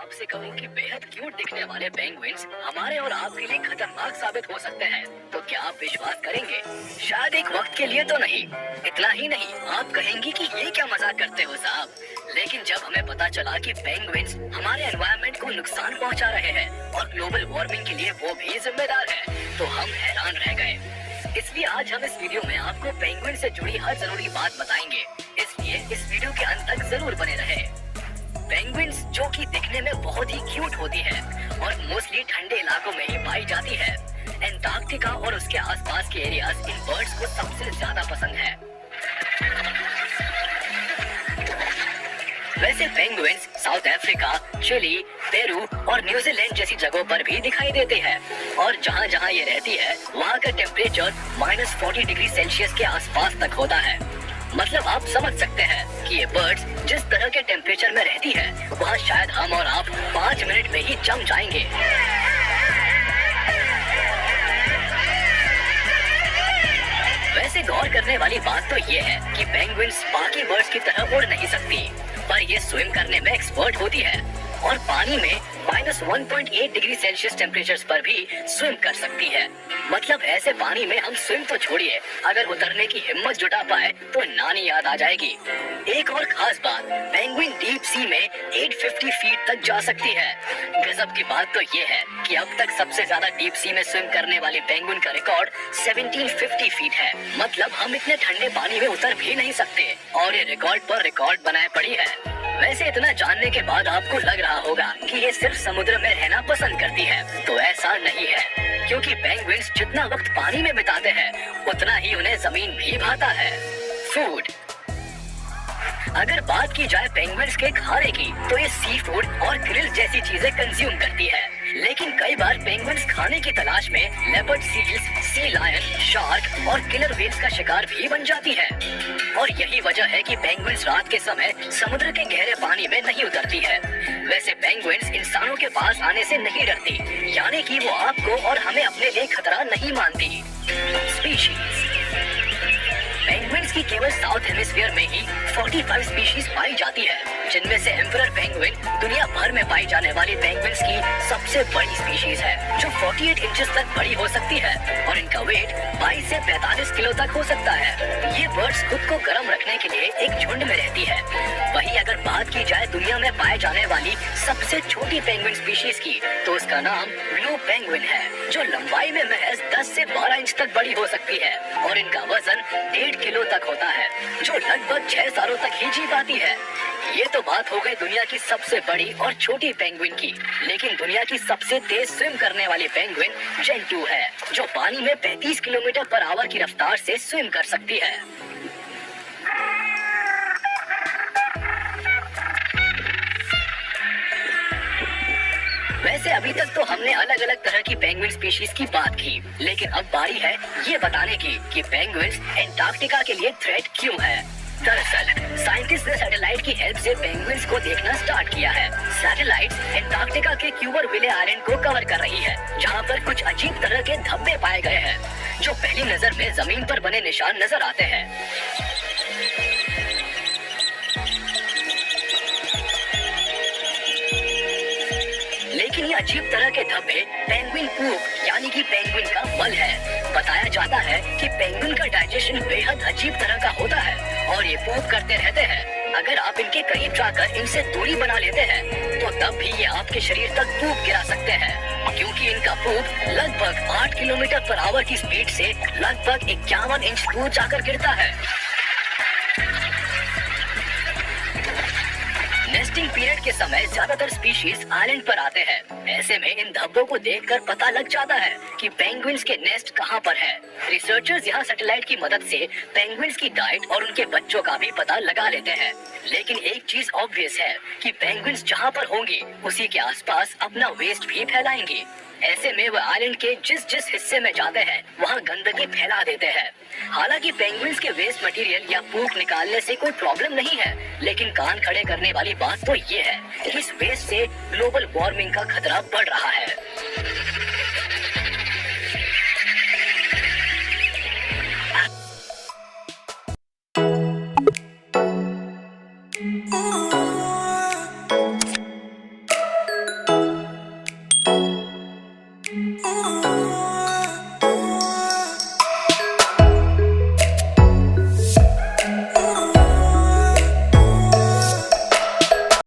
आपसे कहूँ कि बेहद क्यूट दिखने वाले पेंगुइन्स हमारे और आपके लिए खतरनाक साबित हो सकते हैं, तो क्या आप विश्वास करेंगे? शायद एक वक्त के लिए तो नहीं। इतना ही नहीं, आप कहेंगे कि ये क्या मजाक करते हो साहब। लेकिन जब हमें पता चला कि पेंगुइन्स हमारे एनवायरनमेंट को नुकसान पहुंचा रहे हैं और ग्लोबल वार्मिंग के लिए वो भी जिम्मेदार है, तो हम हैरान रह गए। इसलिए आज हम इस वीडियो में आपको पेंगुइन से जुड़ी हर जरूरी बात बताएंगे, इसलिए इस वीडियो के अंत तक जरूर बने रहे। पेंगुइन्स जो कि दिखने में बहुत ही क्यूट होती है और मोस्टली ठंडे इलाकों में ही पाई जाती है। एंटार्क्टिका और उसके आसपास के एरियाज इन बर्ड्स को सबसे ज्यादा पसंद है। वैसे penguins South Africa, Chile, Peru और न्यूजीलैंड जैसी जगहों पर भी दिखाई देते हैं और जहाँ जहाँ ये रहती है वहाँ का टेम्परेचर -40 डिग्री सेल्सियस के आसपास तक होता है। मतलब आप समझ सकते हैं कि ये बर्ड्स जिस तरह के टेम्परेचर में रहती है वहाँ शायद हम और आप 5 मिनट में ही जम जाएंगे। वैसे गौर करने वाली बात तो ये है कि पेंगुइन्स बाकी बर्ड्स की तरह उड़ नहीं सकती, पर ये स्विम करने में एक्सपर्ट होती है और पानी में -1.8 डिग्री सेल्सियस टेम्परेचर्स पर भी स्विम कर सकती है। मतलब ऐसे पानी में हम स्विम तो छोड़िए, अगर उतरने की हिम्मत जुटा पाए तो नानी याद आ जाएगी। एक और खास बात, पेंगुइन डीप सी में 850 फीट तक जा सकती है। गजब की बात तो ये है कि अब तक सबसे ज्यादा डीप सी में स्विम करने वाले पेंगुइन का रिकॉर्ड 1750 फीट है। मतलब हम इतने ठंडे पानी में उतर भी नहीं सकते और ये रिकॉर्ड पर रिकॉर्ड बनाए पड़ी है। वैसे इतना जानने के बाद आपको लग रहा होगा कि ये सिर्फ समुद्र में रहना पसंद करती है, तो ऐसा नहीं है, क्योंकि पेंगुइन्स जितना वक्त पानी में बिताते हैं उतना ही उन्हें जमीन भी भाता है। फूड, अगर बात की जाए पेंगुइन्स के खाने की, तो ये सी फूड और ग्रिल जैसी चीजें कंज्यूम करती है। लेकिन कई बार पेंगुइन्स खाने की तलाश में leopard seals, sea lion, shark और किलर व्हेल्स का शिकार भी बन जाती है। और यही वजह है कि पेंगुइन्स रात के समय समुद्र के गहरे पानी में नहीं उतरती है। वैसे पेंगुइन्स इंसानों के पास आने से नहीं डरती, यानी कि वो आपको और हमें अपने लिए खतरा नहीं मानती। स्पीशीज, पेंगुइन्स की केवल साउथ हेमिस्फीयर में ही 45 स्पीशीज पाई जाती है, जिनमें से एम्परर पेंगुइन दुनिया भर में पाई जाने वाली पेंगुइन्स की सबसे बड़ी स्पीशीज है, जो 48 इंचेस तक बड़ी हो सकती है और इनका वेट 22 से 45 किलो तक हो सकता है। ये बर्ड्स खुद को गर्म रखने के लिए एक झुंड में रहती है। वहीं अगर बात की जाए दुनिया में पाए जाने वाली सबसे छोटी पेंगुइन स्पीशीज की, तो उसका नाम ब्लू पेंगुइन है, जो लंबाई में महज 10 से 12 इंच तक बड़ी हो सकती है और इनका वजन 1.5 किलो तक होता है, जो लगभग 6 सालों तक ही जी पाती है। ये तो बात हो गई दुनिया की सबसे बड़ी और छोटी पेंगुइन की, लेकिन दुनिया की सबसे तेज स्विम करने वाली पेंगुइन जेंटू है, जो पानी में 35 किलोमीटर पर आवर की रफ्तार से स्विम कर सकती है। वैसे अभी तक तो हमने अलग अलग तरह की पेंगुइन स्पीशीज की बात की, लेकिन अब बारी है ये बताने की कि पेंगुइन्स एंटार्क्टिका के लिए थ्रेट क्यों है। दरअसल साइंटिस्ट ने सैटेलाइट की हेल्प से पेंगुइन्स को देखना स्टार्ट किया है। सैटेलाइट एंटार्क्टिका के क्यूबर विले आइलैंड को कवर कर रही है, जहां पर कुछ अजीब तरह के धब्बे पाए गए हैं, जो पहली नजर में जमीन पर बने निशान नजर आते हैं। लेकिन ये अजीब तरह के धब्बे पेंगुइन पूप यानी कि पेंगुइन का मल है। बताया जाता है कि पेंगुइन का डाइजेशन बेहद अजीब तरह का होता है और ये पूप करते रहते हैं। अगर आप इनके करीब जाकर इनसे दूरी बना लेते हैं तो तब भी ये आपके शरीर तक पूप गिरा सकते हैं, क्योंकि इनका पूप लगभग 8 किलोमीटर पर आवर की स्पीड से लगभग 51 इंच दूर जाकर गिरता है। नेस्टिंग पीरियड के समय ज्यादातर स्पीशीज आइलैंड पर आते हैं। ऐसे में इन धब्बों को देखकर पता लग जाता है कि पेंगुइन्स के नेस्ट कहां पर है। रिसर्चर्स यहां सैटेलाइट की मदद से पेंगुइन्स की डाइट और उनके बच्चों का भी पता लगा लेते हैं। लेकिन एक चीज ऑब्वियस है कि पेंगुइन्स जहां पर होंगी उसी के आसपास अपना वेस्ट भी फैलाएंगी। ऐसे में वह आइलैंड के जिस जिस हिस्से में जाते हैं वहाँ गंदगी फैला देते हैं। हालांकि पेंगुइन्स के वेस्ट मटेरियल या पूप निकालने से कोई प्रॉब्लम नहीं है, लेकिन कान खड़े करने वाली बात तो ये है कि इस वेस्ट से ग्लोबल वार्मिंग का खतरा बढ़ रहा है।